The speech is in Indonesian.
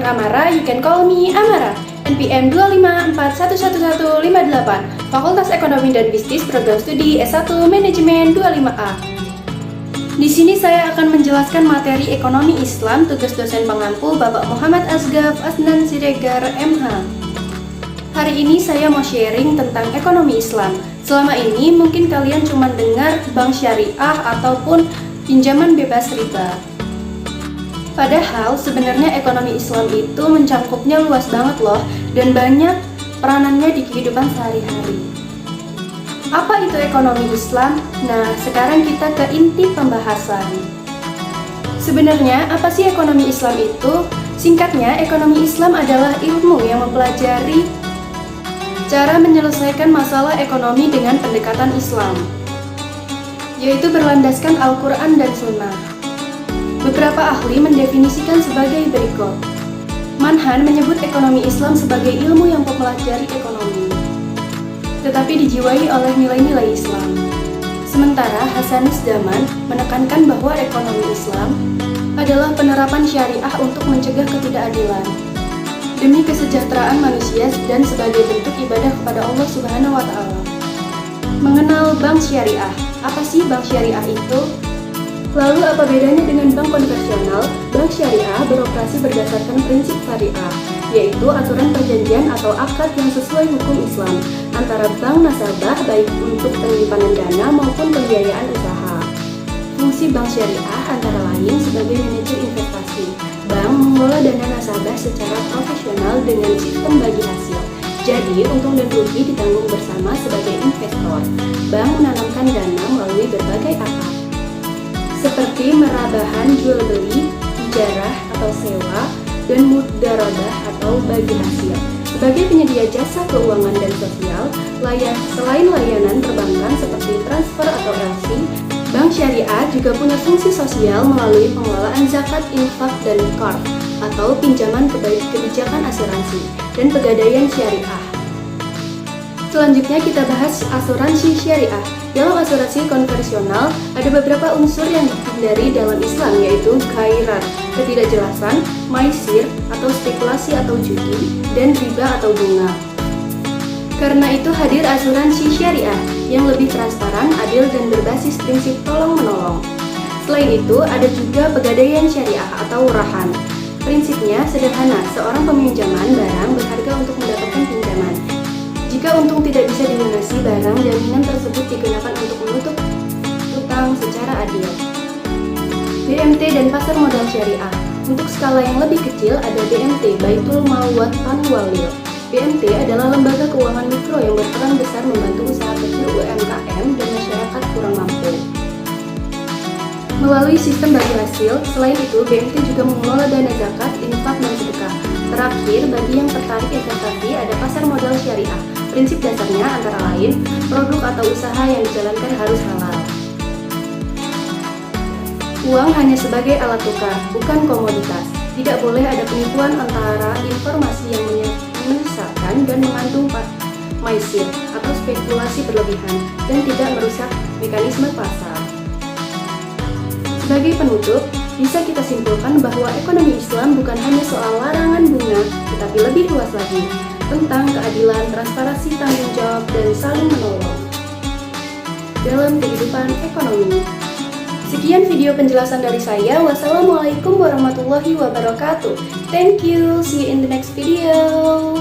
Amara, you can call me Amara. NPM 254111158, Fakultas Ekonomi dan Bisnis, Program Studi S1 Manajemen 25A. Di sini saya akan menjelaskan materi Ekonomi Islam, tugas dosen pengampu Bapak Muhammad Asgaf Asnan Siregar, MH. Hari ini saya mau sharing tentang ekonomi Islam. Selama ini mungkin kalian cuma dengar bank syariah ataupun pinjaman bebas riba. Padahal sebenarnya ekonomi Islam itu mencangkupnya luas banget loh, dan banyak peranannya di kehidupan sehari-hari. Apa itu ekonomi Islam? Nah, sekarang kita ke inti pembahasan. Sebenarnya apa sih ekonomi Islam itu? Singkatnya, ekonomi Islam adalah ilmu yang mempelajari cara menyelesaikan masalah ekonomi dengan pendekatan Islam, yaitu berlandaskan Al-Quran dan Sunnah. Beberapa ahli mendefinisikan sebagai berikut. Manhan menyebut ekonomi Islam sebagai ilmu yang mempelajari ekonomi, tetapi dijiwai oleh nilai-nilai Islam. Sementara Hasanis Zaman menekankan bahwa ekonomi Islam adalah penerapan syariah untuk mencegah ketidakadilan demi kesejahteraan manusia dan sebagai bentuk ibadah kepada Allah Subhanahu wa Ta'ala. Mengenal bank syariah. Apa sih bank syariah itu? Lalu apa bedanya dengan bank konvensional? Bank syariah beroperasi berdasarkan prinsip syariah, yaitu aturan perjanjian atau akad yang sesuai hukum Islam antara bank nasabah baik untuk penyimpanan dana maupun pembiayaan usaha. Fungsi bank syariah antara lain sebagai manajer investasi. Bank mengelola dana nasabah secara profesional dengan sistem bagi hasil. Jadi, untung dan rugi ditanggung bersama sebagai investor. Bank menanamkan dana melalui berbagai akad, seperti merabahan jual beli, ijarah atau sewa, dan mudarabah atau bagi hasil. Sebagai penyedia jasa keuangan dan sosial, selain layanan perbankan seperti transfer atau LC, bank syariah juga punya fungsi sosial melalui pengelolaan zakat, infak, dan qard atau pinjaman kebijakan asuransi dan pegadaian syariah. Selanjutnya kita bahas asuransi syariah. Dalam asuransi konvensional, ada beberapa unsur yang dihindari dalam Islam, yaitu khairat, ketidakjelasan, maisir atau spekulasi atau judi, dan riba atau bunga. Karena itu hadir asuransi syariah yang lebih transparan, adil, dan berbasis prinsip tolong-menolong. Selain itu, ada juga pegadaian syariah atau rahan. Prinsipnya sederhana, seorang peminjaman barang berharga untuk mendapatkan pinjaman. Jika untung tidak bisa dilunasi, barang jaminan tersebut digunakan untuk menutup utang secara adil. BMT dan pasar modal syariah. Untuk skala yang lebih kecil ada BMT, Baitul Mal wa Tanwalil. BMT adalah lembaga keuangan mikro yang berperan besar membantu usaha kecil UMKM dan masyarakat kurang mampu melalui sistem bagi hasil. Selain itu, BMT juga mengelola dana zakat, infak, dan sedekah. Terakhir, bagi yang tertarik investasi, ada pasar modal syariah. Prinsip dasarnya antara lain, produk atau usaha yang dijalankan harus halal. Uang hanya sebagai alat tukar, bukan komoditas. Tidak boleh ada penipuan antara informasi yang menyesatkan dan mengandung maisir atau spekulasi berlebihan dan tidak merusak mekanisme pasar. Sebagai penutup, bisa kita simpulkan bahwa ekonomi Islam bukan hanya soal larangan bunga, tetapi lebih luas lagi, tentang keadilan, transparansi, tanggung jawab, dan saling menolong dalam kehidupan ekonomi. Sekian video penjelasan dari saya. Wassalamualaikum warahmatullahi wabarakatuh. Thank you. See you in the next video.